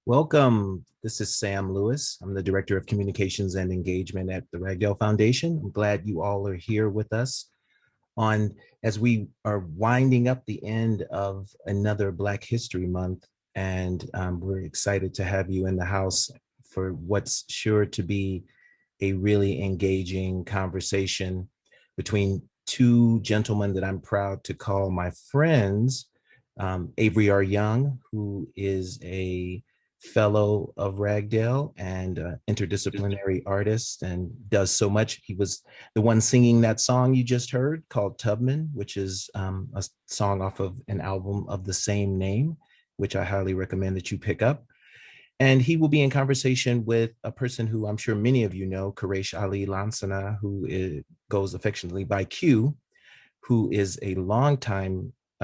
Welcome. This is Sam Lewis. I'm the Director of Communications and Engagement at the Ragdale Foundation. I'm glad you all are here with us on as we are winding up the end of another Black History Month. And we're excited to have you in the house for what's sure to be a really engaging conversation between two gentlemen that I'm proud to call my friends. Avery R. Young, who is a fellow of Ragdale and interdisciplinary artist and does so much. He was the one singing that song you just heard called Tubman, which is a song off of an album of the same name, which I highly recommend that you pick up. And he will be in conversation with a person who I'm sure many of you know, Quraysh Ali Lansana, goes affectionately by Q, who is a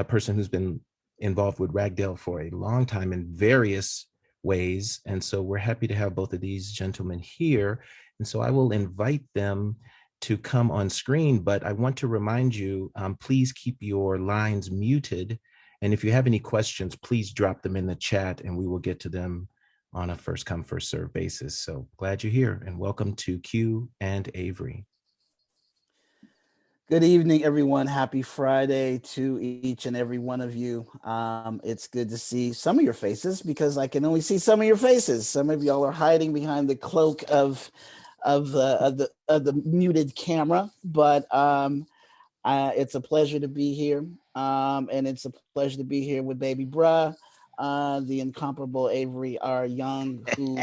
person who's been involved with Ragdale for a long time in various ways. And so we're happy to have both of these gentlemen here. And so I will invite them to come on screen, but I want to remind you, please keep your lines muted. And if you have any questions, please drop them in the chat and we will get to them on a first come, first serve basis. So glad you're here and welcome to Q and Avery. Good evening, everyone. Happy Friday to each and every one of you. It's good to see some of your faces because I can only see some of your faces. Some of y'all are hiding behind the cloak of the muted camera, but it's a pleasure to be here, and it's a pleasure to be here with Baby Bruh, the incomparable Avery R. Young, who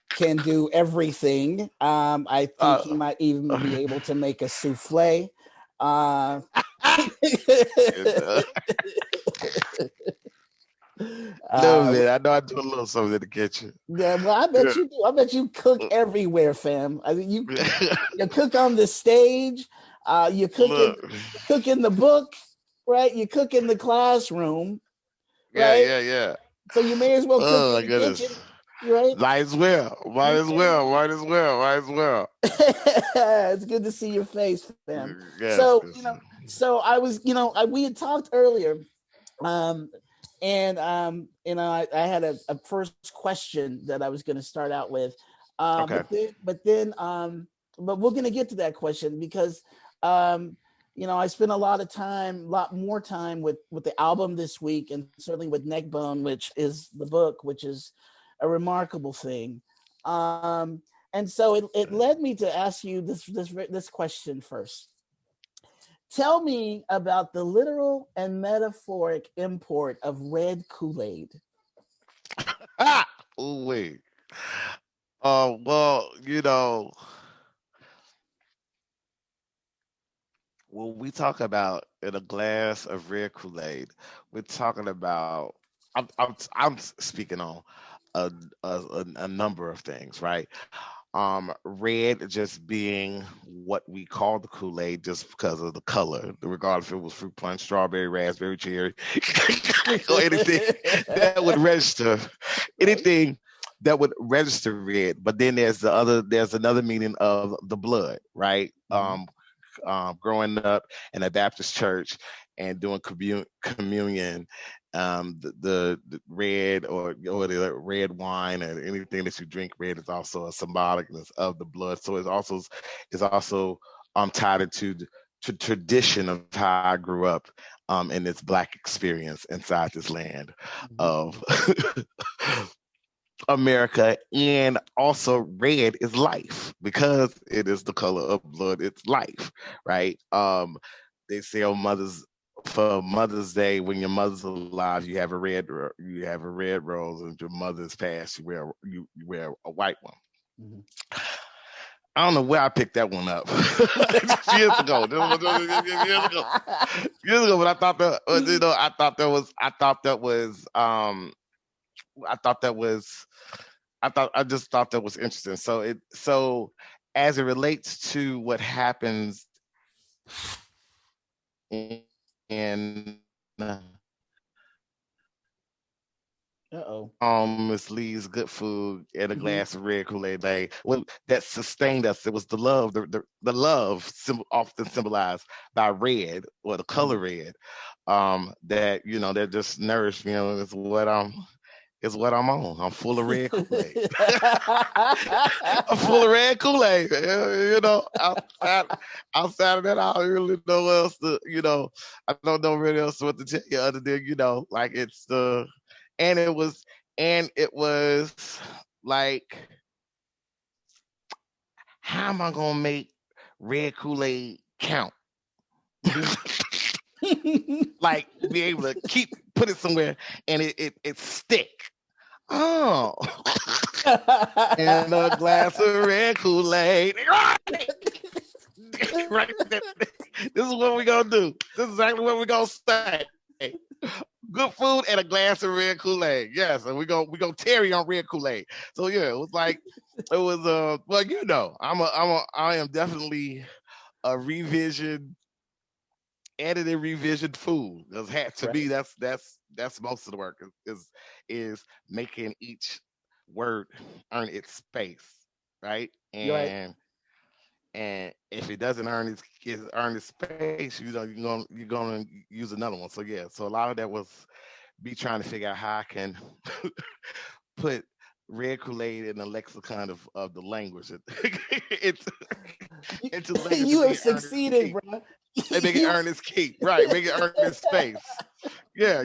can do everything. I think he might even be able to make a souffle. No, man, I know I do a little something in the kitchen. Yeah, well, I bet you do. I bet you cook everywhere, fam. I mean, you cook on the stage, you cook in the book, right? You cook in the classroom, right? Yeah. So you may as well cook in the kitchen, right? Might as well. It's good to see your face, fam. Yes, so so I was, we had talked earlier, and I had a first question that I was going to start out with, but we're going to get to that question because I spent a lot more time with the album this week, and certainly with Neckbone, which is the book, which is a remarkable thing. And so it led me to ask you this question first. Tell me about the literal and metaphoric import of red Kool-Aid. Oh, wait. Well, when we talk about in a glass of red Kool-Aid, we're talking about. I'm speaking on a number of things, right? Red just being what we call the Kool-Aid just because of the color, regardless if it was fruit punch, strawberry, raspberry, cherry, or anything that would register, anything that would register red. But then there's another meaning of the blood, right? Growing up in a Baptist church and doing communion, the red or the red wine or anything that you drink red is also a symbolicness of the blood. So it's also tied into the tradition of how I grew up in this Black experience inside this land of America. And also red is life because it is the color of blood. It's life, right? They say for Mother's Day, when your mother's alive, you have a red rose, and your mother's passed, you wear a white one. Mm-hmm. I don't know where I picked that one up years ago. But I thought I just thought that was interesting. So as it relates to what happens in Miss Lee's good food and a glass of red Kool-Aid, that sustained us. It was the love, the love often symbolized by red or the color red, that that just nourished me. is what I'm on. I'm full of red Kool-Aid. I'm full of red Kool-Aid. You know, outside of that, I don't really know what else to, you know, I don't know really else what to tell you other than, you know, like it's the, and it was like, how am I gonna make red Kool-Aid count? Like be able to put it somewhere and it stick. Oh, and a glass of red Kool-Aid. Right. This is what we're gonna do. This is exactly what we're gonna say. Good food and a glass of red Kool-Aid. Yes, and we're gonna Terry on red Kool-Aid. So yeah, it was like it was well, you know, I am definitely a edited revision fool. To me, that's most of the work is making each word earn its space, right? And if it doesn't earn its space, you know, you're gonna use another one. So yeah, so a lot of that was me trying to figure out how I can put red Kool-Aid in the lexicon of the language. It's language. You have succeeded, bro. And make it earn its keep, right? Make it earn its space. Yeah.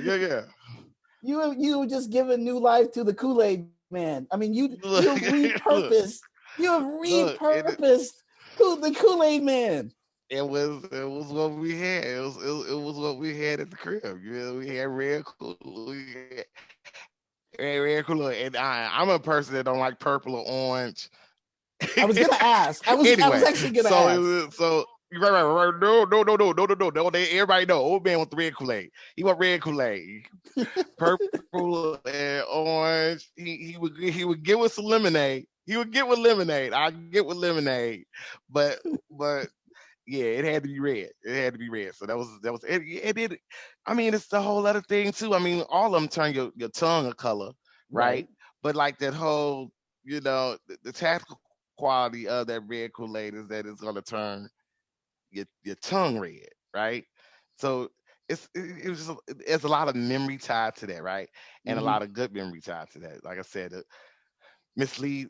You have just given new life to the Kool-Aid man. I mean, you have repurposed. You have repurposed the Kool-Aid man. It was what we had. It was what we had at the crib. You know, we had red Kool-Aid. Red Kool-Aid. And I'm a person that don't like purple or orange. I was gonna ask. I was actually gonna ask. So right. No. Everybody know. Old man with the red Kool-Aid. He want red Kool-Aid. Purple and orange. He would get with some lemonade. He would get with lemonade. I get with lemonade. But yeah, it had to be red. It had to be red. So that was it. I mean, it's the whole other thing too. I mean, all of them turn your tongue a color, right? But like that whole, you know, the tactical quality of that red Kool-Aid is that it's gonna turn your tongue red, right? So it's a lot of memory tied to that, right? And a lot of good memory tied to that. Like I said, Miss Lee,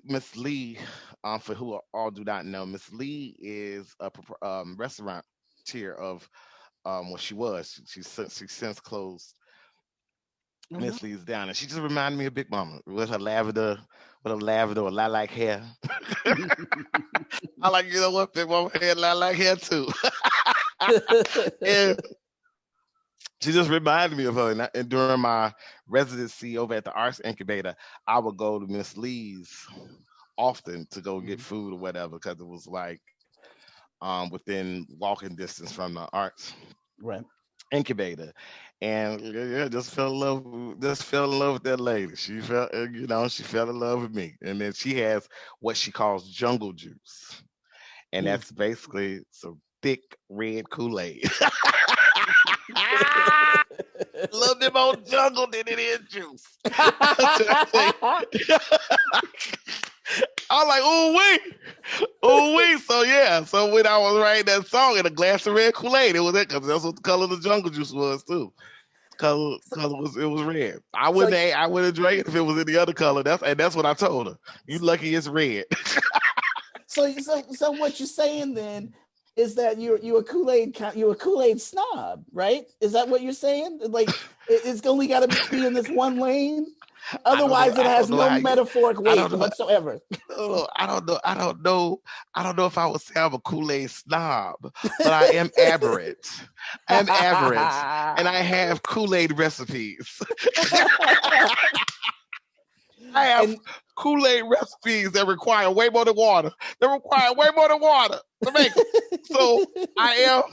for who all do not know, Miss Lee is a restaurateur of what she was. She's since closed. Miss Lee's down, and she just reminded me of Big Mama with her lavender or lilac hair. I like, you know what, Big Mama had lilac hair too. And she just reminded me of her. And during my residency over at the Arts Incubator, I would go to Miss Lee's often to go get food or whatever, because it was like within walking distance from the Arts Incubator. And just fell in love with that lady. She fell in love with me. And then she has what she calls jungle juice. And that's basically some thick red Kool-Aid. Love them on jungle than it is juice. I was like, ooh wee. So yeah. So when I was writing that song in a glass of red Kool-Aid, it was that, because that's what the color of the jungle juice was too. Color it was red. I wouldn't drink it if it was any other color. That's what I told her. You lucky it's red. So what you're saying then is that you're a Kool-Aid snob, right? Is that what you're saying? Like it's only got to be in this one lane. Otherwise, it has no metaphoric weight whatsoever. I don't know if I would say I'm a Kool-Aid snob, but I am aberrant. And I have Kool-Aid recipes. I have Kool-Aid recipes that require way more than water. To make it. So I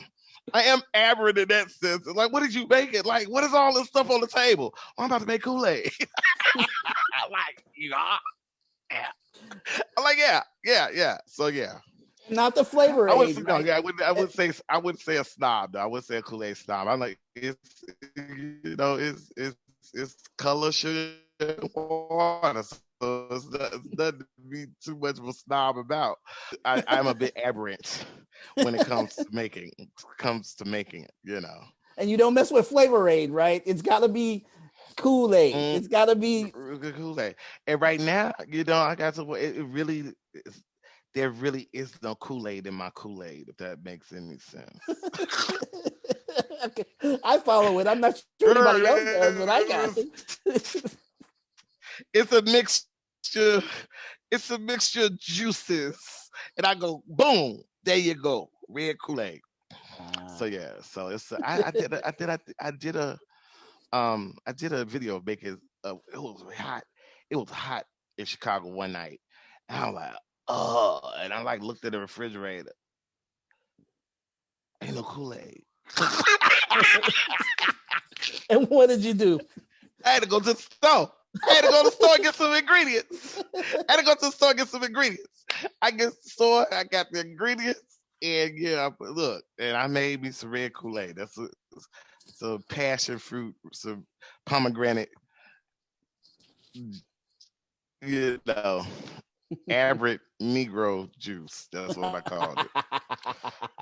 am aberrant in that sense. Like, what did you make it? Like, what is all this stuff on the table? Oh, I'm about to make Kool-Aid. Like, you are? Yeah. I'm like, yeah. So yeah. Not the flavor. I would say a snob though. I would say a Kool-Aid snob. I'm like, it's color, sugar, and water. So it's nothing to be too much of a snob about. I'm a bit aberrant when it comes to making it, you know. And you don't mess with Flavor Aid, right? It's got to be Kool-Aid. It's got to be Kool-Aid. And right now, I got to. There really is no Kool-Aid in my Kool-Aid, if that makes any sense. Okay. I follow it. I'm not sure anybody else does, but I got it. It's a mixture. It's a mixture of juices, and I go boom. There you go, red Kool-Aid. So yeah, so it's I did a video of making. It was hot. It was hot in Chicago one night, and I'm like, oh, and I like looked at the refrigerator. Ain't no Kool-Aid. And what did you do? I had to go to the store. I had to go to the store and get some ingredients. I get to the store, I got the ingredients, and yeah, look, and I made me some red Kool-Aid. That's some passion fruit, some pomegranate, Average Negro juice. That's what I called it.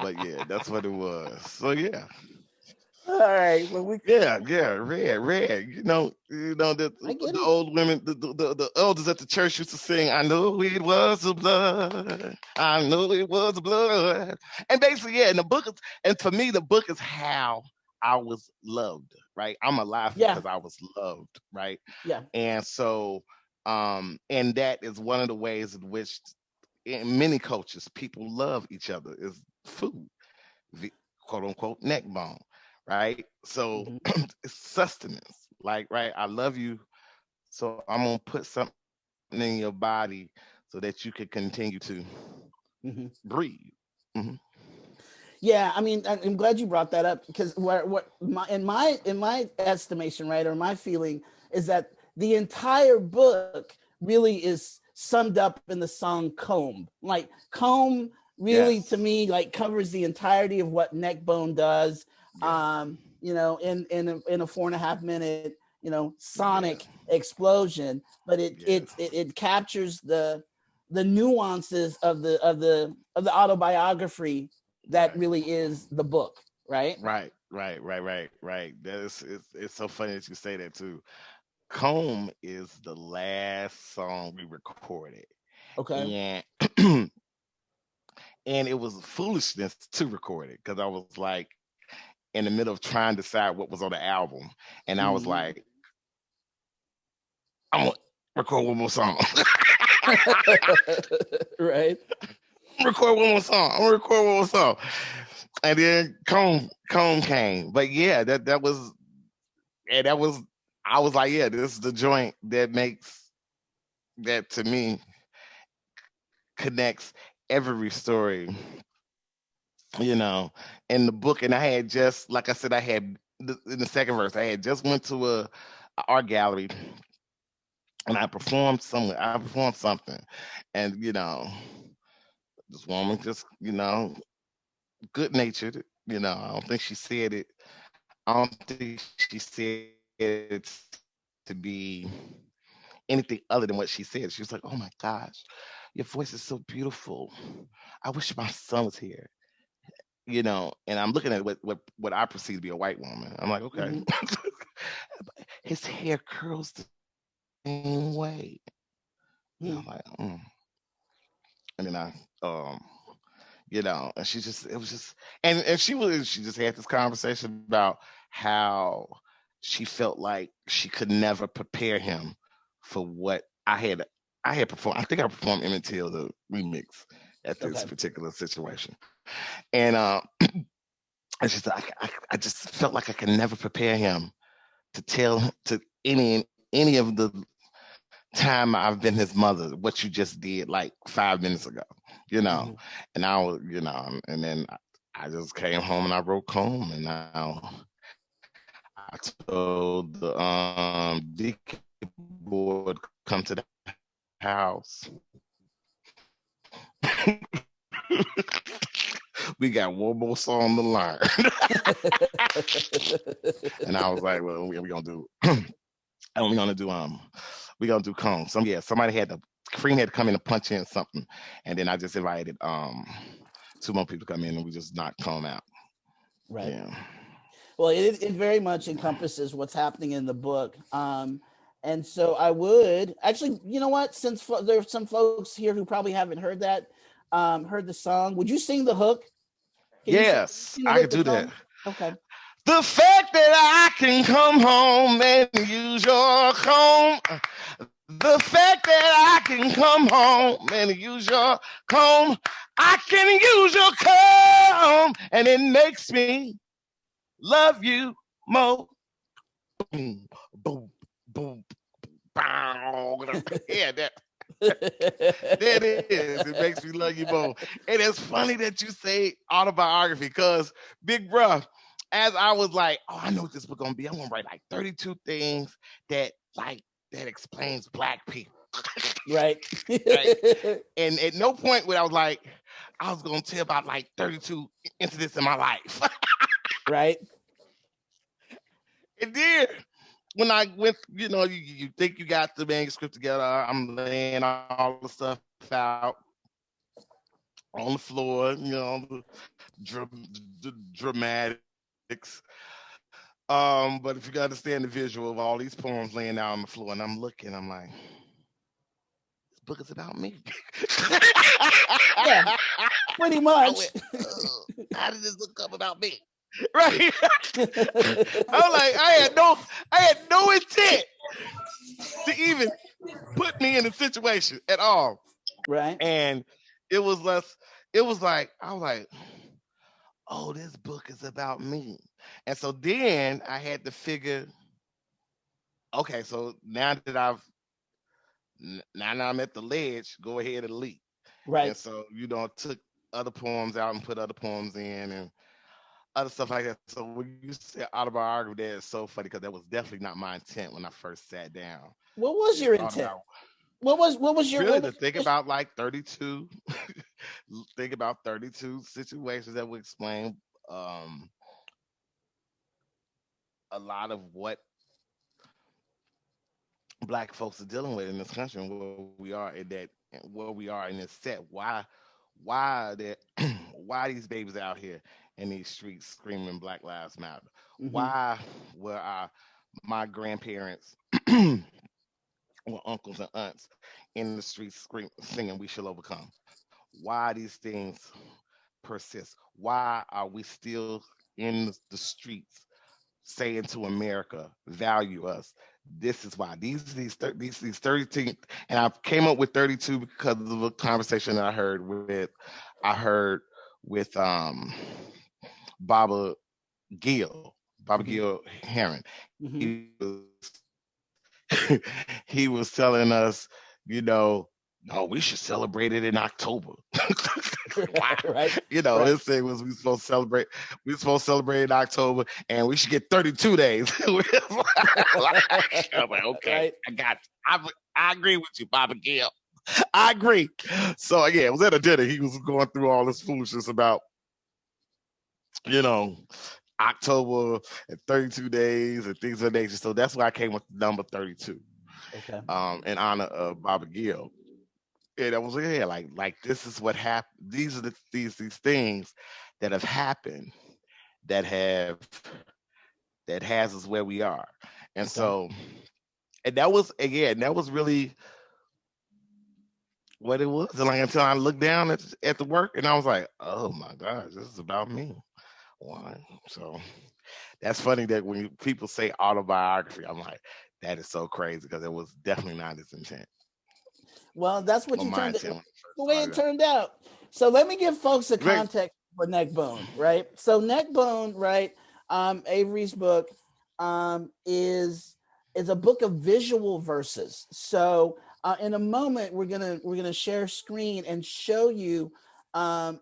But yeah, that's what it was. So yeah. All right. Well, red. The old women, the elders at the church used to sing, I know it was the blood. I know it was the blood. And basically, yeah, and the book is, and for me, the book is how I was loved, right? I'm alive because I was loved, right? Yeah. And so, and that is one of the ways in which in many cultures people love each other is food, the quote unquote neckbone. Right, so it's sustenance. Like, right, I love you, so I'm gonna put something in your body so that you can continue to breathe. Yeah, I mean, I'm glad you brought that up because in my estimation, right, or my feeling is that the entire book really is summed up in the song "Comb." Like, comb really to me like covers the entirety of what neckbone does. In a 4.5 minute, sonic explosion, but it captures the nuances of the autobiography that really is the book, right? Right. It's so funny that you say that too. Comb is the last song we recorded. Okay. And it was foolishness to record it because I was like in the middle of trying to decide what was on the album. And I was like, I'm gonna record one more song. Right. I'm gonna record one more song. And then Comb came. But yeah, I was like, yeah, this is the joint that makes that to me connects every story, in the book. And I had just, like I said, I had in the second verse, I had just went to a art gallery and I performed something, and this woman just, good natured, I don't think she said it. I don't think she said it to be anything other than what she said. She was like, "Oh my gosh, your voice is so beautiful. I wish my son was here." And I'm looking at what I perceive to be a white woman. I'm like, okay. His hair curls the same way. And I'm like, And then and she just, it was just, and she just had this conversation about how she felt like she could never prepare him for what I had performed. I think I performed Emmett Till, the remix at this particular situation. And she said, I just felt like I could never prepare him to tell to any of the time I've been his mother what you just did like 5 minutes ago, And I was, and then I just came home and I wrote Comb, and now I told the deacon board come to the house. We got one more song to learn. And I was like, well, we're gonna do we're gonna do Comb. Somebody had Cream had to come in and punch in something, and then I just invited 2 more people to come in and we just knocked Comb out. Right. Yeah. Well, it very much encompasses what's happening in the book. And so I would actually, you know what? Since there's some folks here who probably haven't heard heard the song, would you sing the hook? Can Yes, you I can do that. Okay. The fact that I can come home and use your comb. The fact that I can come home and use your comb. I can use your comb and it makes me love you more. Boom, boom, boom, bow. Yeah, that. There it is. It makes me love you more. And it's funny that you say autobiography because, big bruh, as I was like, oh, I know what this book gonna be. I'm gonna write like 32 things that explains Black people. Right. Right. And at no point where I was like, I was gonna tell about like 32 incidents in my life. Right. And then when I went, you think you got the manuscript together. I'm laying all the stuff out on the floor, the dramatics. But if you can understand the visual of all these poems laying out on the floor, and I'm looking, I'm like, this book is about me. Yeah, pretty much. How did this book come about me? Right? I'm like, I had no intent to even put me in a situation at all. Right. And it was like, I was like, oh, this book is about me. And so then I had to figure, okay, so now that I'm at the ledge, go ahead and leap. Right. And so, took other poems out and put other poems in and other stuff like that. So when you say autobiography, that is so funny because that was definitely not my intent when I first sat down. What was your intent? What was your really to think about like 32 think about 32 situations that would explain a lot of what Black folks are dealing with in this country and where we are in this set. Why that why these babies out here in these streets screaming Black Lives Matter? Mm-hmm. Why were my grandparents or uncles and aunts in the streets singing "We Shall Overcome"? Why these things persist? Why are we still in the streets saying to America, value us? This is why these 32, and I came up with 32 because of a conversation that I heard with Baba Gill Heron. Mm-hmm. He was telling us, no, we should celebrate it in October. Right. His thing was we supposed to celebrate in October and we should get 32 days. I'm like, okay, right. I got you. I agree with you, Baba Gill. I agree. So yeah, it was at a dinner. He was going through all this foolishness about, October and 32 days and things of that nature. So that's why I came with the number 32. Okay. In honor of Baba Gill. And I was like this is what happened. These are these things that have happened that has us where we are. And so, and that was really what it was. And until I looked down at the work and I was like, oh my gosh, this is about me. So that's funny that when people say autobiography, I'm like, that is so crazy because it was definitely not his intent. Well, that's what the way it turned out. So let me give folks a context for Neckbone, right? So Neckbone, right? Avery's book is a book of visual verses. So in a moment, we're gonna share screen and show you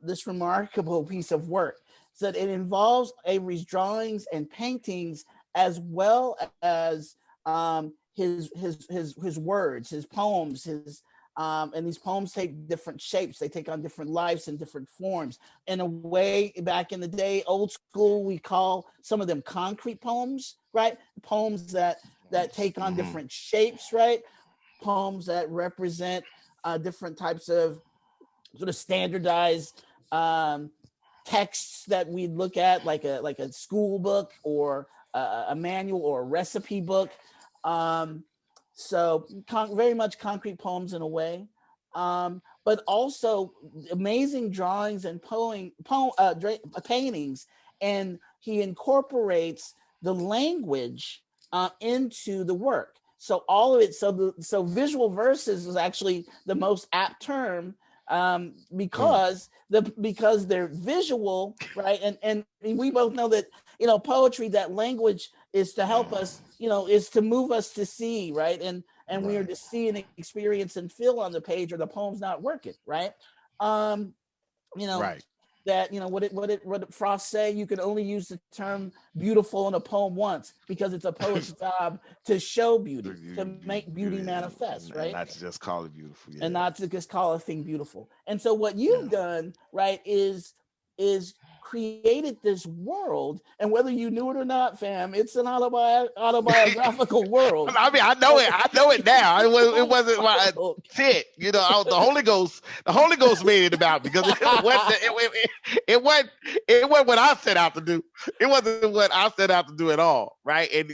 this remarkable piece of work. So that it involves Avery's drawings and paintings as well as his words, his poems, and these poems take different shapes. They take on different lives and different forms. In a way, back in the day, old school, we call some of them concrete poems, right? Poems that take on different shapes, right? Poems that represent different types of sort of standardized texts that we look at, like a school book or a manual or a recipe book. So very much concrete poems in a way, but also amazing drawings and paintings. And he incorporates the language into the work. So all of it. So visual verses is actually the most apt term, because they're visual, right? And we both know that, poetry, that language is to help us, is to move us to see, right? And we are to see and experience and feel on the page, or the poem's not working, right? Right. That, what did Frost say? You can only use the term beautiful in a poem once, because it's a poet's job to show beauty, to make beauty manifest, right? And not to just call it beautiful. Yeah. And not to just call a thing beautiful. And so what you've done, right, is created this world, and whether you knew it or not, fam, it's an autobiographical world. I mean, I know it now. It wasn't my intent, the Holy Ghost made it about, because it wasn't what I set out to do. It wasn't what I set out to do at all, right? And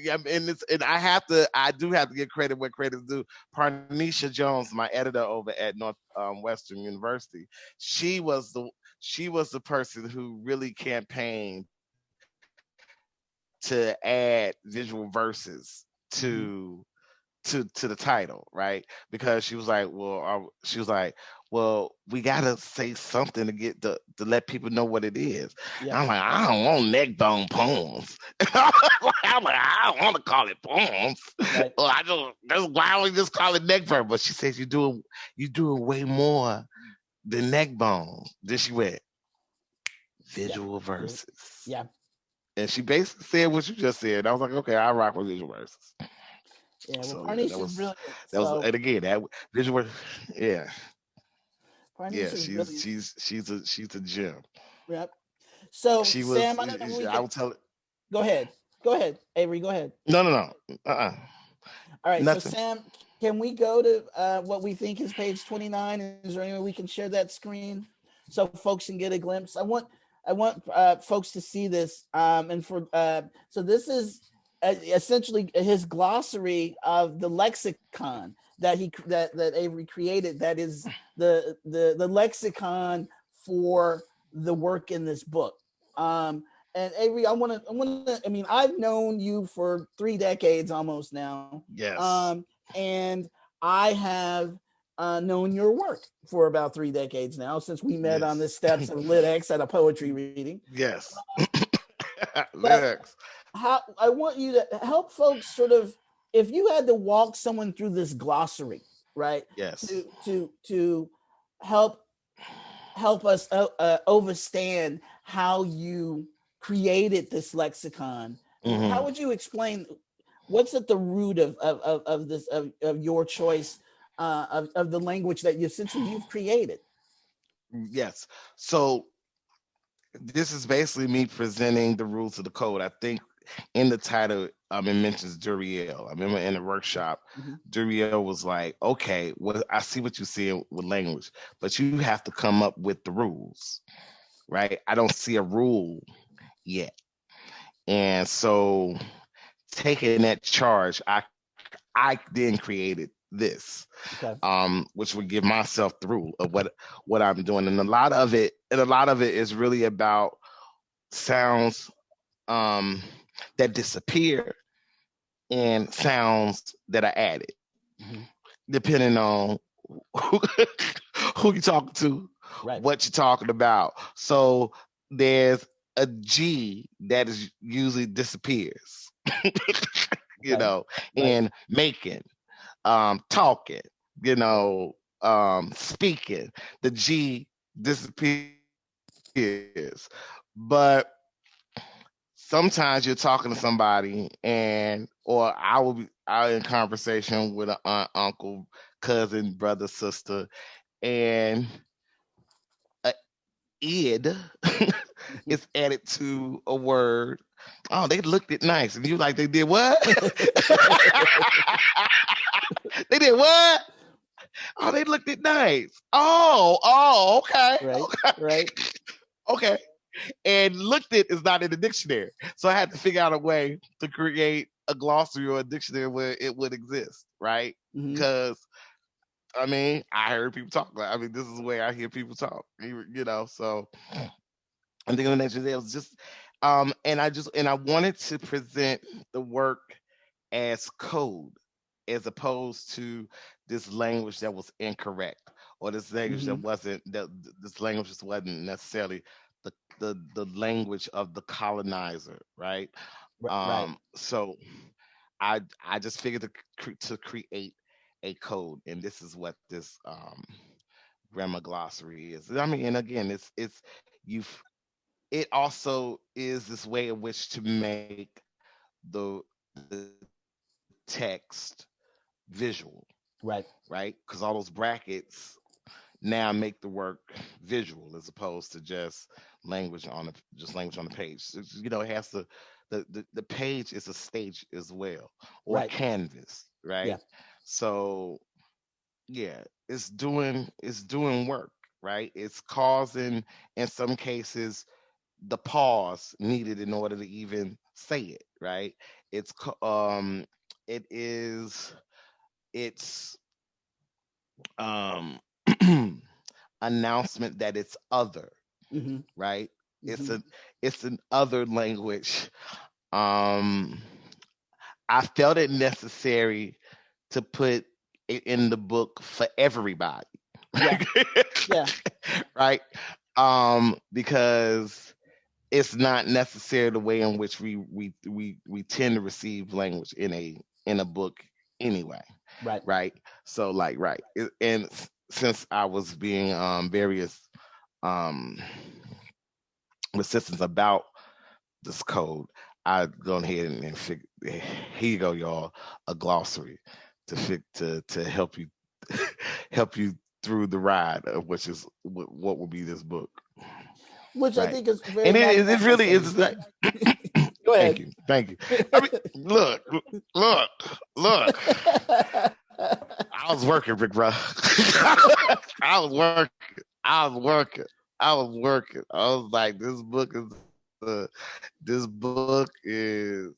I do have to give credit where credit's due. Parnisha Jones, my editor over at Northwestern University, she was the person who really campaigned to add visual verses to the title, right? Because she was like, well, we gotta say something to get to let people know what it is. Yeah. I'm like, I don't want neckbone poems. I'm like, I don't want to call it poems. Right. Well, why don't we just call it neckbone? But she says you doing way more the neckbone. Then she went visual verses. Yeah. And she basically said what you just said. I was like, okay, I rock with visual verses. Yeah, well, Parnisha is brilliant. And again, that visual, yeah. Parnisha she's a gem. Yep. So she was, Sam, I will tell it. Go ahead, Avery. Go ahead. No. All right. Nothing. So Sam, can we go to what we think is page 29? Is there any way we can share that screen so folks can get a glimpse? I want folks to see this. So this is essentially his glossary of the lexicon that Avery created. That is the lexicon for the work in this book. And Avery, I've known you for 3 decades almost now. Yes. And I have known your work for about 3 decades now, since we met on the steps of LitX at a poetry reading. Yes. LitX. I want you to help folks sort of, if you had to walk someone through this glossary, right? Yes. To help us understand how you created this lexicon. Mm-hmm. How would you explain what's at the root of this of your choice of the language that you've created? Yes. So this is basically me presenting the rules of the code. I think in the title, it mentions Duriel. I remember in the workshop, Duriel was like, okay, well, I see what you're saying with language, but you have to come up with the rules, right? I don't see a rule yet. And so taking that charge, I then created this, which would give myself the rule of what I'm doing. And a lot of it is really about sounds that disappear and sounds that are added, depending on who you're talking to, what you're talking about. So there's a G that is usually disappears, in making, talking, speaking. The G disappears, but sometimes you're talking to somebody or I in conversation with an aunt, uncle, cousin, brother, sister, and id is added to a word. Oh, they looked it nice. And you like, they did what? They did what? Oh, they looked it nice. Oh, okay. Right. Okay. and looked it is not in the dictionary. So I had to figure out a way to create a glossary or a dictionary where it would exist, right? Because I mean, I heard people talk. I mean, this is the way I hear people talk. So I think of nature there was just and I wanted to present the work as code as opposed to this language that was incorrect or this language that wasn't this language just wasn't necessarily the language of the colonizer, right? Right. So I just figured to create a code, and this is what this grammar glossary is. I mean, and again, it's you've it also is this way in which to make the text visual, Right. right? Because all those brackets now make the work visual as opposed to just language on the page. It has to the page is a stage as well, or Right. canvas, right? Yeah. So yeah, it's doing work, right? It's causing in some cases the pause needed in order to even say it, right? It's it is it's um announcement that it's other, right? It's an other language. um I felt it necessary to put it in the book for everybody. Yeah. Yeah. Right? Because it's not necessarily the way in which we tend to receive language in a book anyway. Right. Right? So like and since I was being various um resistance about this code, I go ahead and figure, here you go, y'all, a glossary to help you help you through the ride of which is what will be this book. Which I think is very and it really is like Go ahead. Thank you. I mean, look. I was working, big bro. I was working. I was like, this book is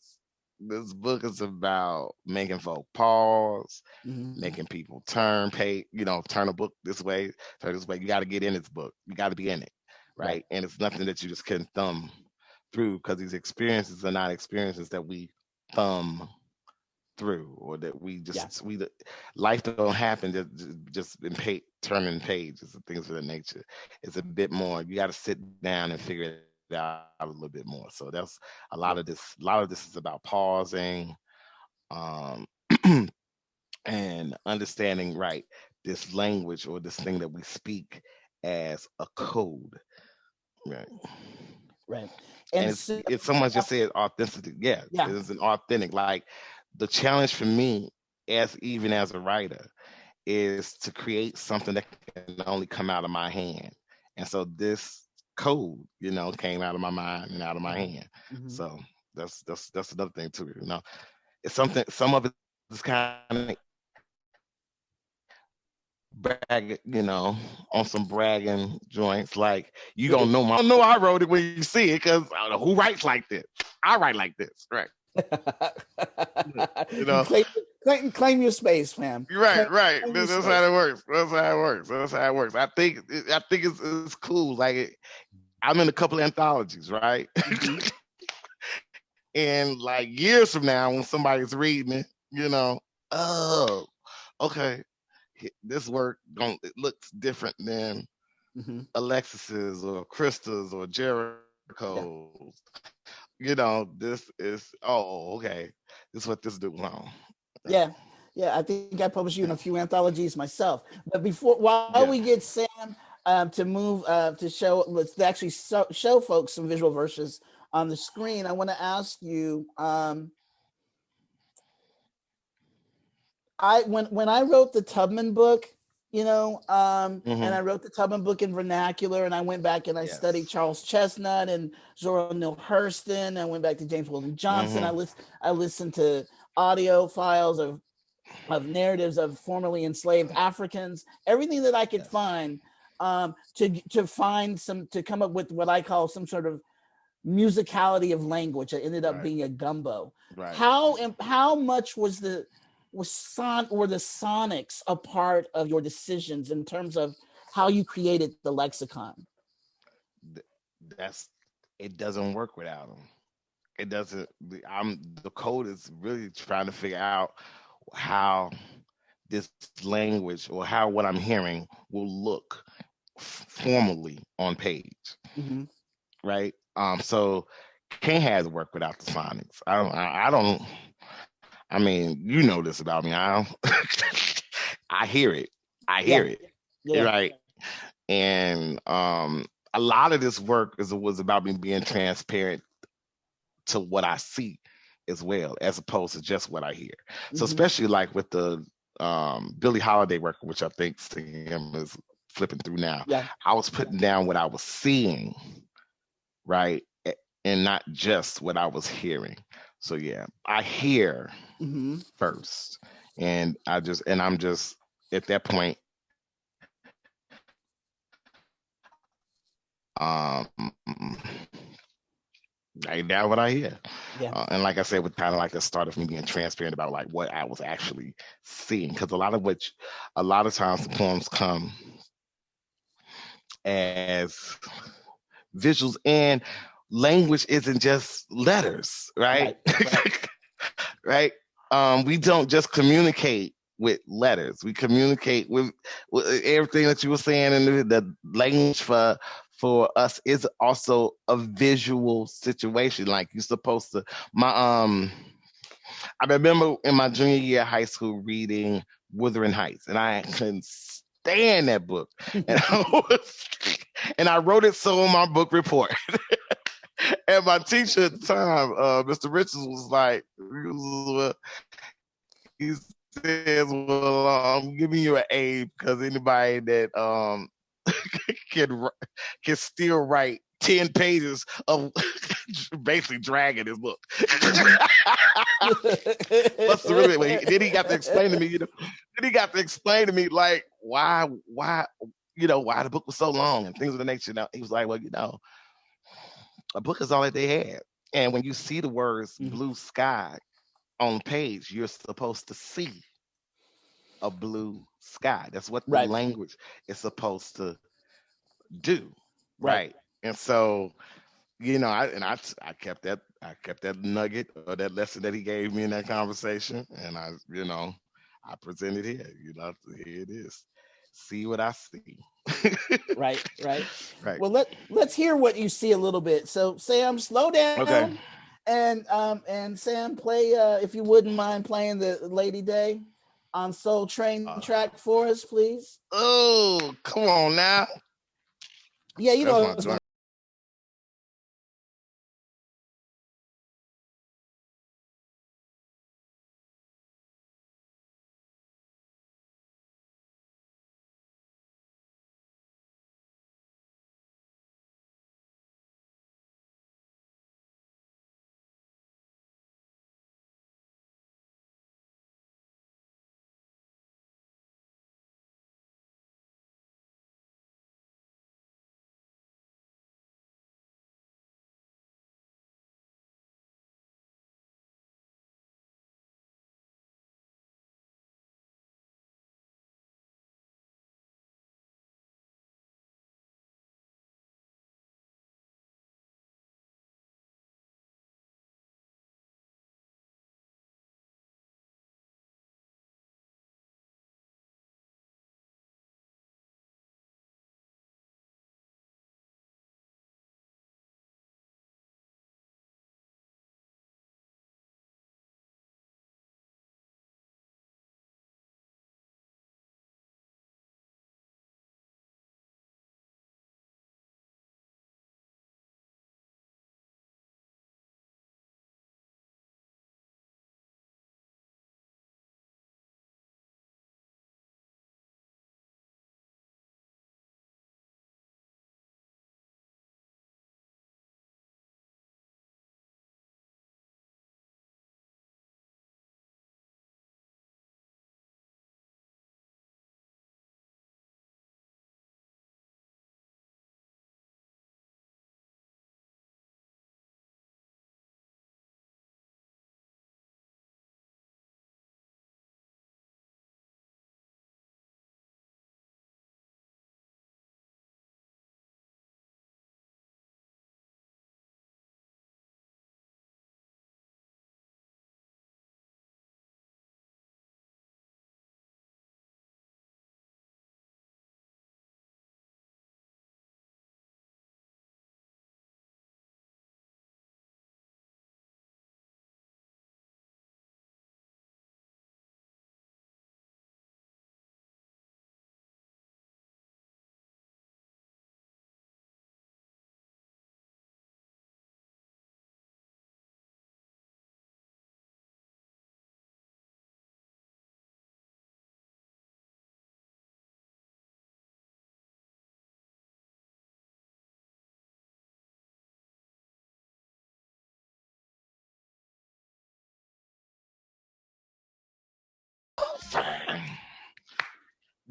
about making folk pause, making people turn a book this way, turn this way. You got to get in this book. You got to be in it, right? And it's nothing that you just can thumb through, because these experiences are not experiences that we thumb through, or that life don't happen just in turning pages and things of that nature. It's a bit more. You got to sit down and figure it out a little bit more. So that's a lot of this is about pausing, and understanding, right, this language or this thing that we speak as a code, right. And it's someone just said authenticity. Yeah, it's an authentic. Like, the challenge for me even as a writer is to create something that can only come out of my hand. And so this code, came out of my mind and out of my hand. So that's another thing too. It's something. Some of it's kind of brag, on some bragging joints. Like, you don't know I wrote it when you see it, because who writes like this? I write like this, right? Claim your space, fam. Right. That's how it works. I think it's cool. Like, I'm in a couple of anthologies, right? And like years from now, when somebody's reading it, oh, okay, this work it looks different than Alexis's or Krista's or Jericho's. This is okay. This is what this dude on. Yeah. I think I published you in a few anthologies myself. But while we get Sam to move to show, let's actually show folks some visual verses on the screen, I want to ask you. When I wrote the Tubman book, and I wrote the Tubman book in vernacular, and I went back and I studied Charles Chestnut and Zora Neale Hurston. I went back to James Weldon Johnson. I listened to audio files of narratives of formerly enslaved Africans, everything that I could find. to find to come up with what I call some sort of musicality of language that ended up being a gumbo. Right. How much was the sonics a part of your decisions in terms of how you created the lexicon? It doesn't work without them. It doesn't. The code is really trying to figure out how this language or how what I'm hearing will look formally on page. Mm-hmm. Right. So can't have to work without the phonics. I don't. I mean, you know this about me. I don't. I hear it. I hear it. Yeah. Right. And a lot of this work was about me being transparent to what I see as well, as opposed to just what I hear. So especially like with the Billie Holiday record, which I think Sam is flipping through now. Yeah. I was putting down what I was seeing, right? And not just what I was hearing. So yeah, I hear first. And I'm just at that point, write down what I hear. Yeah. And like I said, with kind of like the start of me being transparent about like what I was actually seeing. Because a lot of times the poems come as visuals, and language isn't just letters, right? Right. We don't just communicate with letters. We communicate with everything that you were saying, and the language for us is also a visual situation. Like you're supposed to. I remember in my junior year of high school reading Wuthering Heights, and I couldn't stand that book, and I wrote it so on my book report. And my teacher at the time, Mr. Richards, was like, he says, "Well, I'm giving you an A because anybody that can still write 10 pages of basically dragging his book." Then he got to explain to me, like why the book was so long and things of the nature. He was like, well, a book is all that they had. And when you see the words blue sky on page, you're supposed to see a blue sky. That's what the language is supposed to do. Right. And so, I kept that nugget or that lesson that he gave me in that conversation. And I presented here, here it is. See what I see. Right. Well, let's hear what you see a little bit. So Sam, slow down. Okay. And Sam, play if you wouldn't mind playing the Lady Day on Soul Train track for us, please. Oh, come on now. Yeah, know.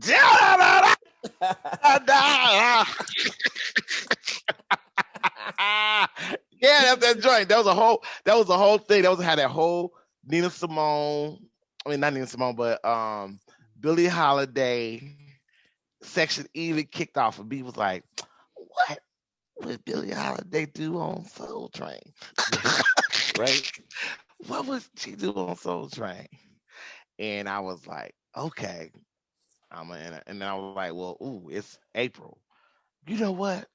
Yeah, that's that joint. That was a whole thing. That was had that whole Nina Simone. I mean, not Nina Simone, but Billie Holiday section even kicked off, and B was like, "What would Billie Holiday do on Soul Train?" Right. What would she do on Soul Train? And I was like, okay. And then I was like, well, ooh, it's April. You know what?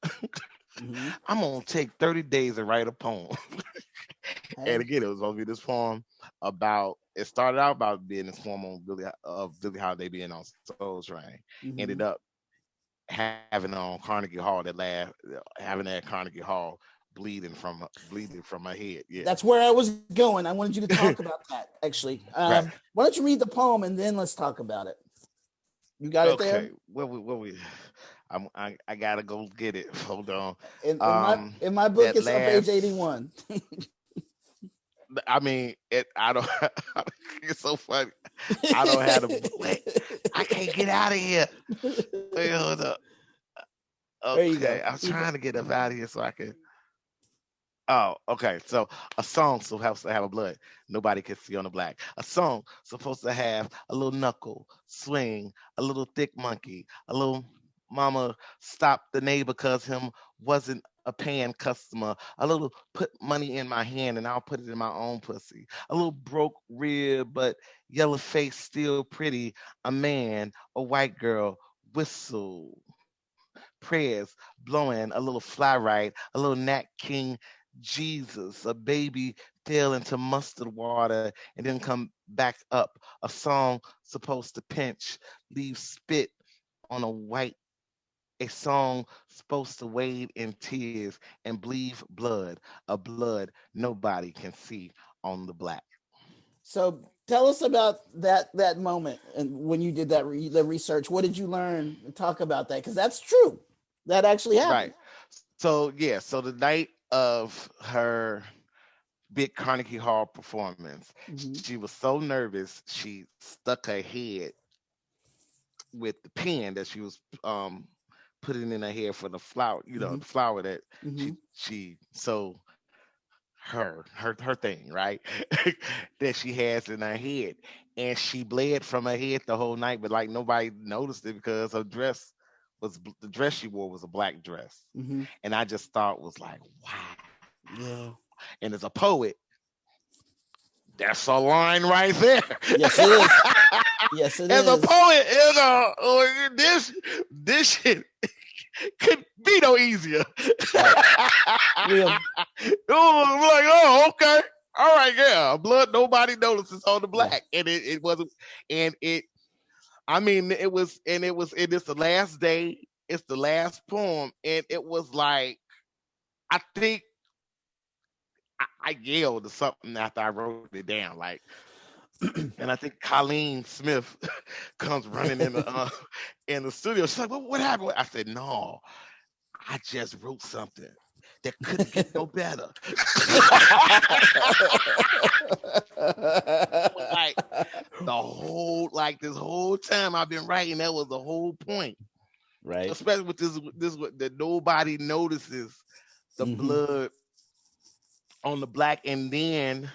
Mm-hmm. I'm gonna take 30 days and write a poem. Hey. And again, it was gonna be this poem about. It started out about being this poem on Billie Holiday being on Soul Train. Ended Mm-hmm. up having it on Carnegie Hall. Having that Carnegie Hall bleeding from my head. Yeah. That's where I was going. I wanted you to talk about that, actually. Right. Why don't you read the poem and then let's talk about it? You got it there? Okay. I gotta go get it. Hold on. In my book, That it's on page last 81. I mean, I don't. It's so funny. I don't have to. Wait, I can't get out of here. Wait, hold up. There you go. Okay, I was trying to get up out of here so I can. Oh, okay. So a song supposed to have a blood. Nobody can see on the black. A song supposed to have a little knuckle swing, a little thick monkey, a little mama stop the neighbor cause him wasn't a paying customer. A little put money in my hand and I'll put it in my own pussy. A little broke rib but yellow face still pretty. A man, a white girl, whistle prayers blowing, a little fly right, a little Nat King Jesus, a baby fell into mustard water and then come back up. A song supposed to pinch, leave spit on a white. A song supposed to wade in tears and bleed blood, a blood nobody can see on the black. So tell us about that moment and when you did the research. What did you learn? Talk about that because that's true. That actually happened. Right. So yeah, so the night of her big Carnegie Hall performance, Mm-hmm. she was so nervous she stuck her head with the pen that she was putting in her hair for the flower, Mm-hmm. the flower that Mm-hmm. she so her thing, right? That she has in her head. And she bled from her head the whole night, but like nobody noticed it because her dress was the dress she wore was a black dress. Mm-hmm. And I just thought was like, wow. Yeah. And as a poet, that's a line right there. Yes, it is. Yes, it As is. a poet, this shit could be no easier. Real. It was like, oh, okay. All right, yeah. Blood nobody notices on the black. Yeah. And it wasn't and it I mean it's the last day, it's the last poem, and it was like I think I yelled or something after I wrote it down. Like and I think Colleen Smith comes running in the studio. She's like, well, what happened? I said, no, I just wrote something that couldn't get no better. Like this whole time I've been writing, that was the whole point. Right. Especially with this that nobody notices the blood on the black, and then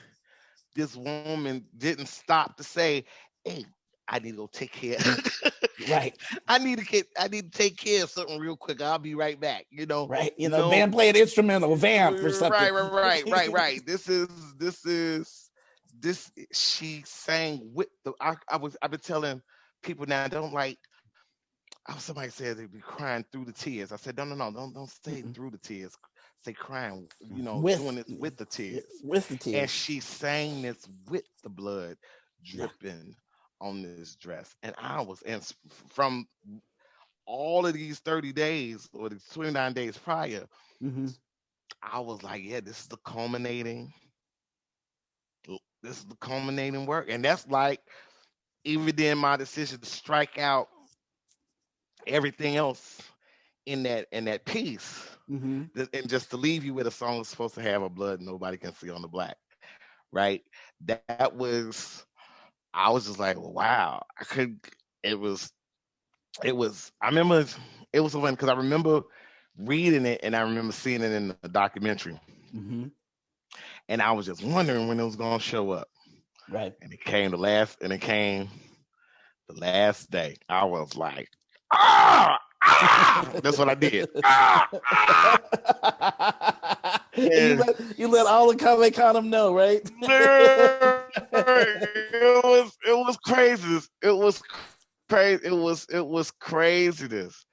this woman didn't stop to say, hey, I need to go take care. Right. I need to take care of something real quick. I'll be right back. Right. Band playing instrumental, vamp or something. Right. This she sang with I've been telling people now don't like somebody said they'd be crying through the tears. I said, no, don't say through the tears. Say crying, doing this with the tears. With the tears. And she sang this with the blood dripping on this dress. And from all of these 30 days or the 29 days prior, I was like, yeah, this is the culminating work. And that's like, even then my decision to strike out everything else in that piece, and just to leave you with a song that's supposed to have a blood nobody can see on the black, right? I was just like, wow, it was I remember it was fun because I remember reading it and I remember seeing it in the documentary. Mm-hmm. And I was just wondering when it was gonna show up. Right. And it came the last day. I was like, ah, ah! That's what I did. Ah, ah! You let all the Comic Con know, right? It was crazy. It was crazy. It was craziness.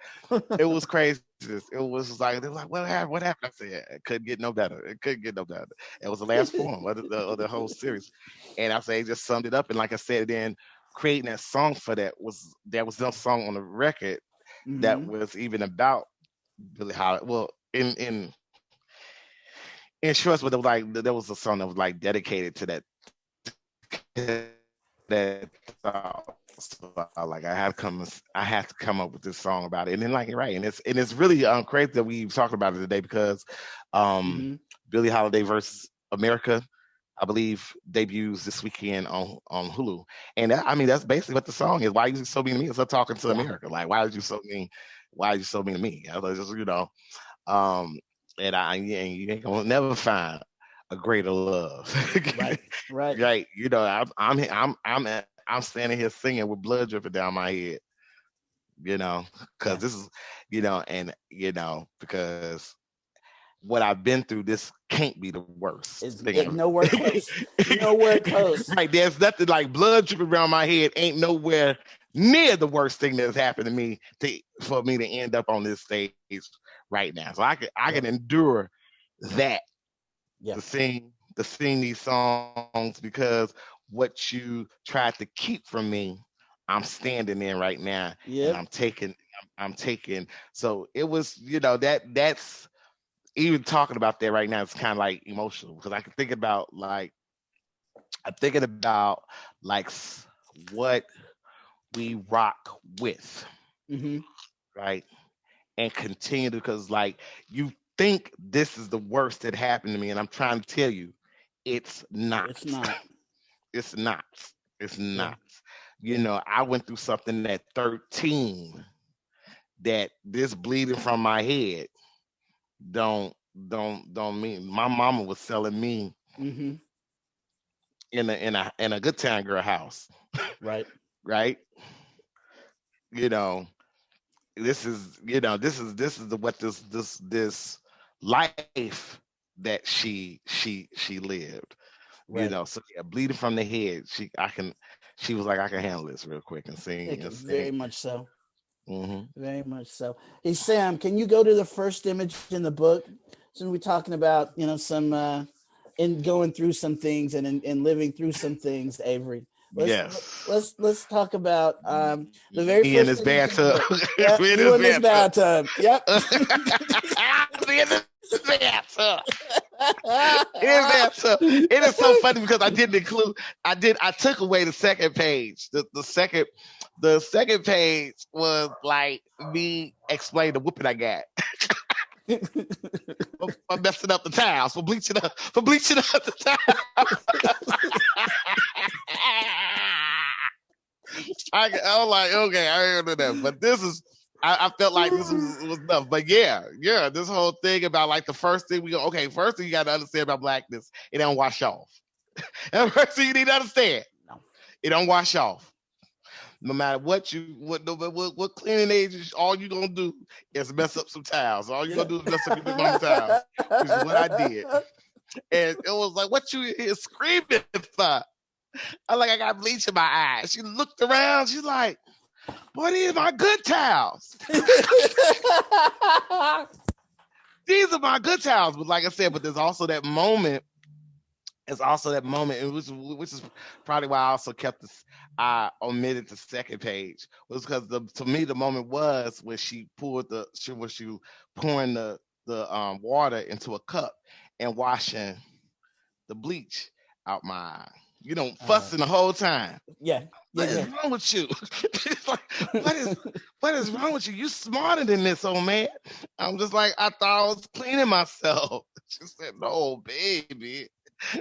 It was craziness. It was like they're like, what happened? What happened? I said it couldn't get no better. It couldn't get no better. It was the last poem of the whole series, and I say it just summed it up. And like I said, then creating that song for that was no song on the record that was even about Billie Holiday. Well, in shorts, but there was a song that was like dedicated to that so like I had to come up with this song about it, and then like right, and it's really crazy that we talked about it today because Billie Holiday versus America, I believe, debuts this weekend on Hulu, and I mean that's basically what the song is. Why are you so mean to me? It's like talking to America. Like why are you so mean? Why are you so mean to me? I was just and you ain't gonna never find a greater love. Right. Right. I'm standing here singing with blood dripping down my head, because this is, because what I've been through, this can't be the worst thing. Nowhere close. Nowhere close. Right. There's nothing like blood dripping around my head. Ain't nowhere near the worst thing that's happened to me for me to end up on this stage right now. So I can endure that. To sing these songs because what you tried to keep from me, I'm standing in right now, and I'm taking. So it was, that's even talking about that right now. It's kind of like emotional because I can think about I'm thinking about what we rock with, right, and continue because you think this is the worst that happened to me, and I'm trying to tell you, it's not. It's not. It's not. It's not. I went through something at 13 that this bleeding from my head don't mean. My mama was selling me in a good time girl house. Right. Right. This is this life that she lived. Right. So bleeding from the head, she was like, I can handle this real quick and sing. Very much so. Very much so. Hey Sam, can you go to the first image in the book? So we're talking about some in going through some things and living through some things, Avery. Let's talk about the very first. In his bathtub. Yep, in his bathtub. Yep. In his bathtub. It is so funny because I took away the second page. The second page was like me explaining the whooping I got. For messing up the tiles, for bleaching up the tiles. I was like, okay, I ain't do that, but this is. I felt like this was enough, but yeah, this whole thing about the first thing first thing you got to understand about blackness, it don't wash off. That's the first thing you need to understand. No. It don't wash off. No matter what cleaning agents, all you gonna do is mess up some tiles. All you gonna do is mess up your mama's tiles, which is what I did. And it was like, what you here screaming for? I got bleach in my eyes. She looked around. She's like, boy, these are my good towels. These are my good towels. But like I said, there's also that moment. Which is probably why I also I omitted the second page, was because to me the moment was when she pouring the water into a cup and washing the bleach out my eye. Fussing the whole time. What is wrong with you? It's like, what is wrong with you? You smarter than this, old man. I'm just like, I thought I was cleaning myself. She said, no, baby.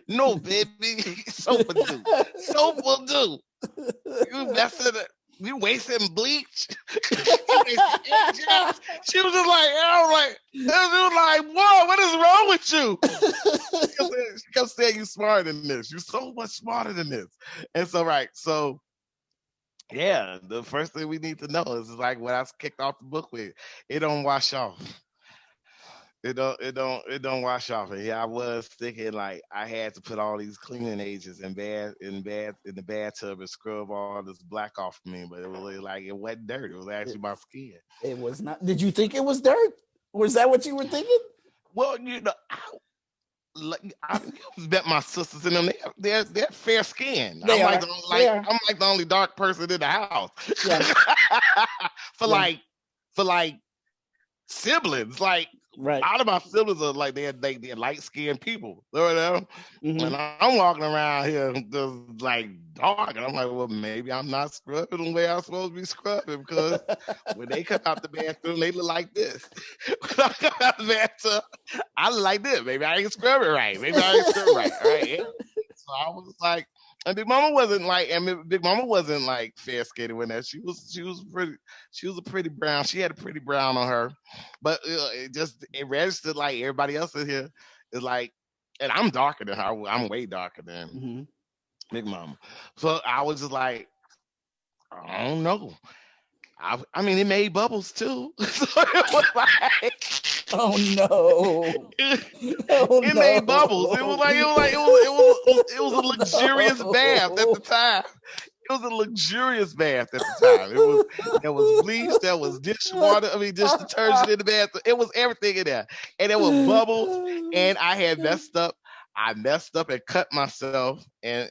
No, baby. Soap will do. Soap will do. You messing it. You wasting bleach? You wasting ink drops? She was just like, she was like, whoa, what is wrong with you? She kept saying you smarter than this. You're so much smarter than this. And so yeah, the first thing we need to know is like what I kicked off the book with. It don't wash off. It don't wash off. And yeah, I was thinking like I had to put all these cleaning agents in the bathtub and scrub all this black off of me, but it was really like it wasn't dirt. It was actually my skin. It was not. Did you think it was dirt? Was that what you were thinking? Well, I bet my sisters in them. They're fair skinned. I'm like the only dark person in the house. Yeah. for like siblings, like right. All of my siblings are like they're light skinned people. You know? Mm-hmm. And I'm walking around here just like dark, and I'm like, well, maybe I'm not scrubbing the way I'm supposed to be scrubbing because when they come out the bathroom, they look like this. When I come out the bathtub, I look like this. Maybe I ain't scrubbing right. Maybe I ain't scrubbing right. Right? So I was like. And Big Mama wasn't like fair skinned when that. She was a pretty brown. She had a pretty brown on her, but it registered like everybody else in here is like, and I'm darker than her. I'm way darker than Big Mama. So I was just like, I don't know. I mean, it made bubbles too. So it was like, oh no! It made bubbles. It was a luxurious bath at the time. It was a luxurious bath at the time. There was bleach, there was dish detergent in the bath. It was everything in there, and there were bubbles. And I had messed up. I messed up and cut myself, and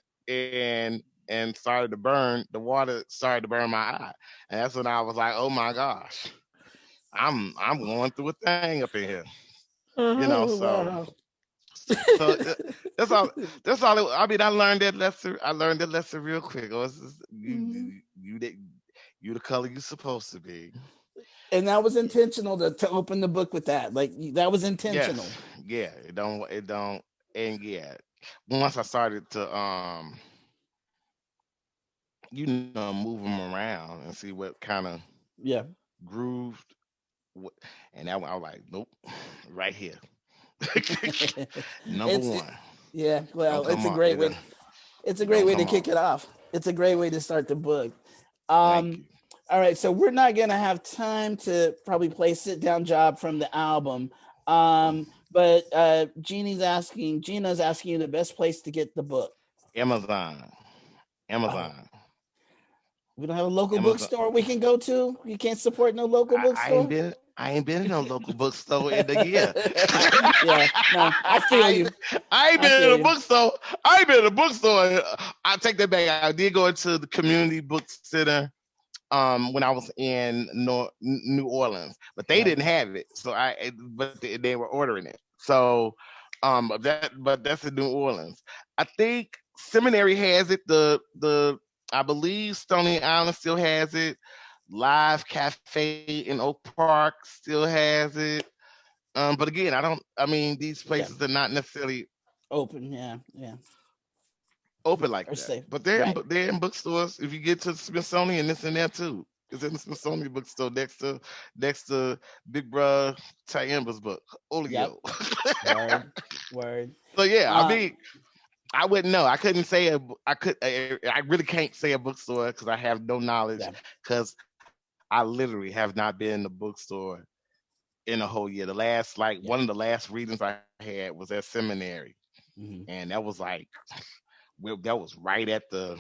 started to burn. The water started to burn my eye, and that's when I was like, "Oh my gosh, I'm going through a thing up in here." You know, so that's all. That's all. I mean, I learned that lesson real quick. You the color you're supposed to be, and that was intentional to open the book with that. Like that was intentional. Yes. Yeah, it don't, and yeah. Once I started to move them around and see what kind of grooved, and that one I was like, nope, right here. Number one. Yeah, well, it's a great way. It's a great way to kick it off. It's a great way to start the book. All right, so we're not gonna have time to probably play "Sit Down Job" from the album, but Gina's asking you the best place to get the book. Amazon. We don't have a local bookstore we can go to. You can't support no local bookstore. I ain't been in no local bookstore in a year. Yeah, no, I feel you. I ain't been in a bookstore. I take that back. I did go into the community book center when I was in New Orleans, but they didn't have it. So they were ordering it. So but that's in New Orleans. I think Seminary has it. I believe Stony Island still has it. Live Cafe in Oak Park still has it. But again, these places are not necessarily open. Yeah. Open like that. Safe. But they're in bookstores. If you get to the Smithsonian, it's in there too. It's in the Smithsonian bookstore next to Big Bruh Tyamba's book. Olio. Yep. Word. So yeah, I wouldn't know. I couldn't say I really can't say a bookstore because I have no knowledge because I literally have not been in the bookstore in a whole year. One of the last readings I had was at Seminary, and that was right at the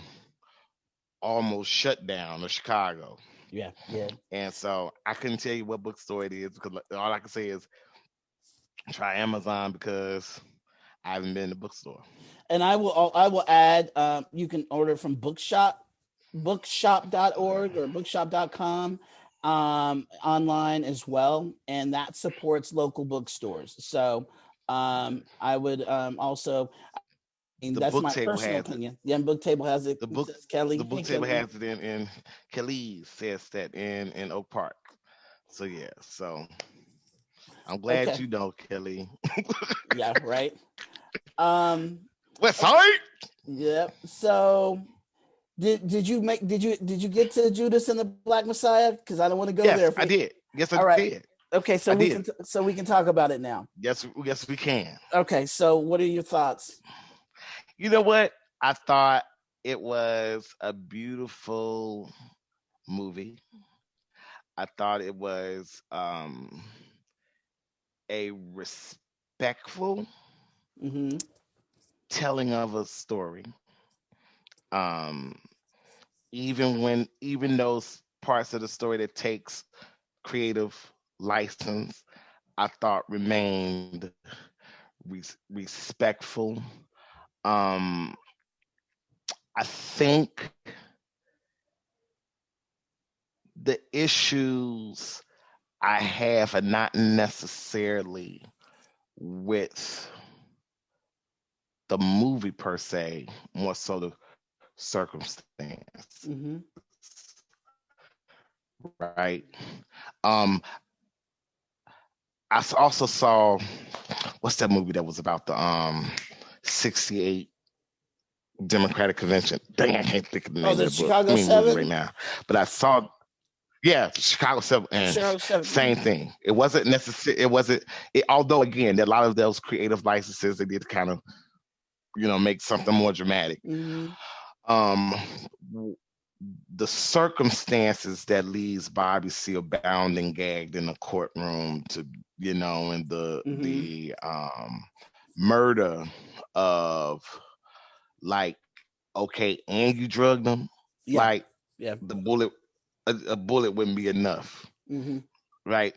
almost shutdown of Chicago. Yeah. And so I couldn't tell you what bookstore it is because all I can say is try Amazon because I haven't been in the bookstore. And I will add, you can order from bookshop.org or bookshop.com online as well, and that supports local bookstores. So I would also. That's my personal opinion. Yeah, Book Table has it. The book table has it in Kelly says that in Oak Park. So yeah, so I'm glad you know, Kelly. Yeah, right. West Side. Yep. So Did you get to Judas and the Black Messiah? Because I don't want to go there. I did. Yes, All right. did. Okay, so we can talk about it now. Yes, we can. Okay, so what are your thoughts? You know what? I thought it was a beautiful movie. I thought it was a respectful telling of a story. Even those parts of the story that takes creative license, I thought remained respectful. I think the issues I have are not necessarily with the movie per se, more so the circumstance. Right. I also saw, what's that movie that was about the 68 Democratic Convention? Dang, I can't think of the name of the Chicago 7 right now. But I saw, Chicago 7, and Chicago 7. Same thing. It wasn't necessary. Although again, a lot of those creative licenses, they did kind of, make something more dramatic. The circumstances that leaves Bobby Seale bound and gagged in the courtroom to, and the murder of, like, okay, and you drugged them, the bullet, a bullet wouldn't be enough, right?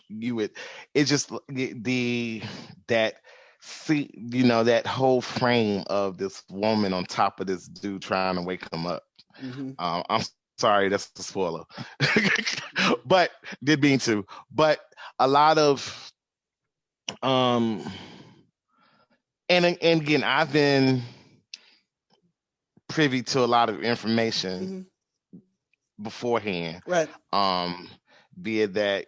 It's just that whole frame of this woman on top of this dude trying to wake him up. I'm sorry, that's a spoiler, but did mean to. But a lot of, and again, I've been privy to a lot of information beforehand. Right. Be it that,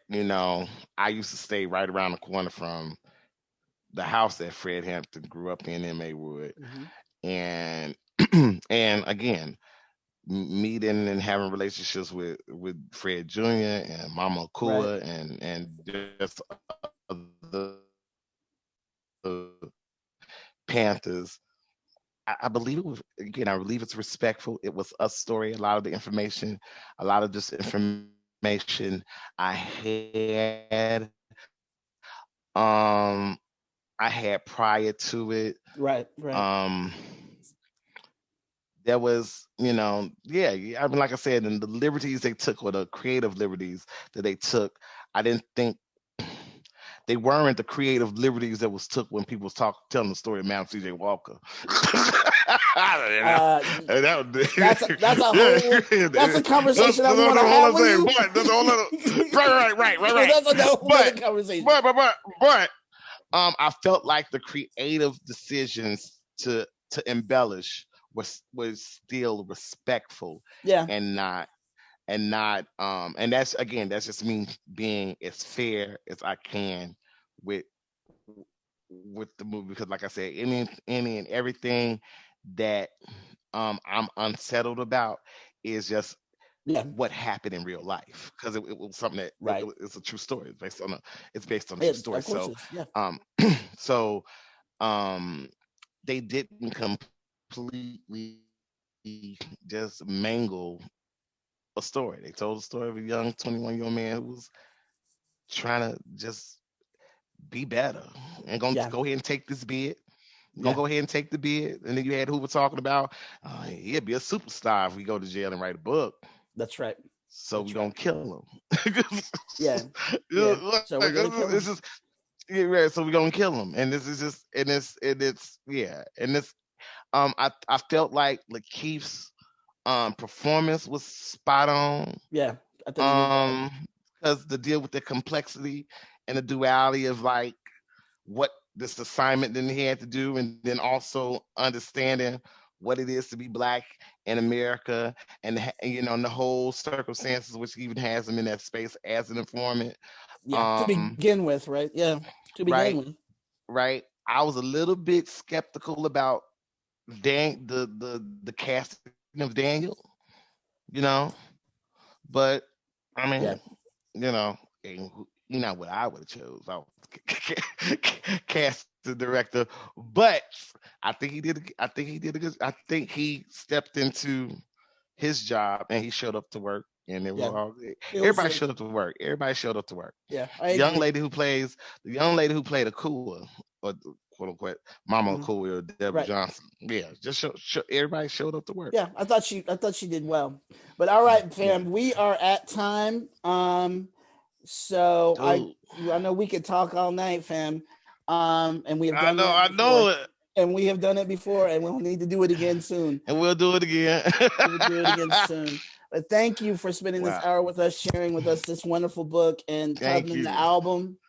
I used to stay right around the corner from the house that Fred Hampton grew up in Maywood, and and again, meeting and having relationships with Fred Jr. and Mama Kua, and just the Panthers. I believe it was, again, I believe it's respectful. It was a story. A lot of the information, a lot of this information I had prior to it. Right. There was, I mean, like I said, and the liberties they took, or the creative liberties that they took, I didn't think they weren't the creative liberties that was took when people was telling the story of Madam C.J. Walker. That's a conversation I want to have with you. Right. That's another conversation. But I felt like the creative decisions to embellish was still respectful, and that's just me being as fair as I can with the movie, because like I said, any and everything that I'm unsettled about is just what happened in real life, because it was something that it's a true story. It's based on a true story. So they didn't completely just mangle a story. They told the story of a young 21-year-old man who was trying to just be better and go ahead and take this bid. Go ahead and take the bid. And then you had Hoover talking about he'd be a superstar if we go to jail and write a book. That's right. So we're gonna kill him. So we're gonna kill him. So we're gonna kill him. And this is just I felt like Lakeith's performance was spot on. Yeah. I think because the deal with the complexity and the duality of like what this assignment then he had to do, and then also understanding what it is to be Black in America, and the whole circumstances which even has him in that space as an informant. To begin with, right? Yeah, to begin with. Right. I was a little bit skeptical about the casting of Daniel, you know. But I mean, Yeah. you know, you know what I would have chose. I cast the director, but I think he did. I think he did a good. I think he stepped into his job and he showed up to work. And it was all, everybody showed up to work. Everybody showed up to work. Yeah, the young lady who played Akua, or quote unquote Mama Akua, or Deborah Johnson. Yeah, just everybody showed up to work. Yeah, I thought she did well. But all right, fam, we are at time. So I know we could talk all night, fam. And we have done I know it. And we have done it before, and we'll need to do it again soon. And we'll do it again. We'll do it again soon. But thank you for spending this hour with us, sharing with us this wonderful book and Tubman, the album,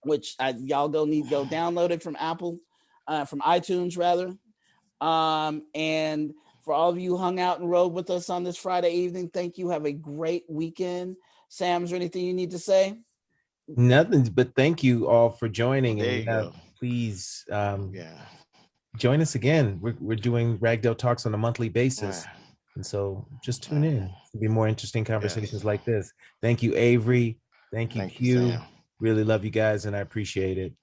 which y'all go download it from Apple, from iTunes rather. And for all of you who hung out and rode with us on this Friday evening, thank you. Have a great weekend. Sam, is there anything you need to say? Nothing, but thank you all for joining. And please join us again. We're doing Ragdale Talks on a monthly basis. And so just tune in. There'll be more interesting conversations like this. Thank you, Avery. Thank you, Q. Really love you guys, and I appreciate it.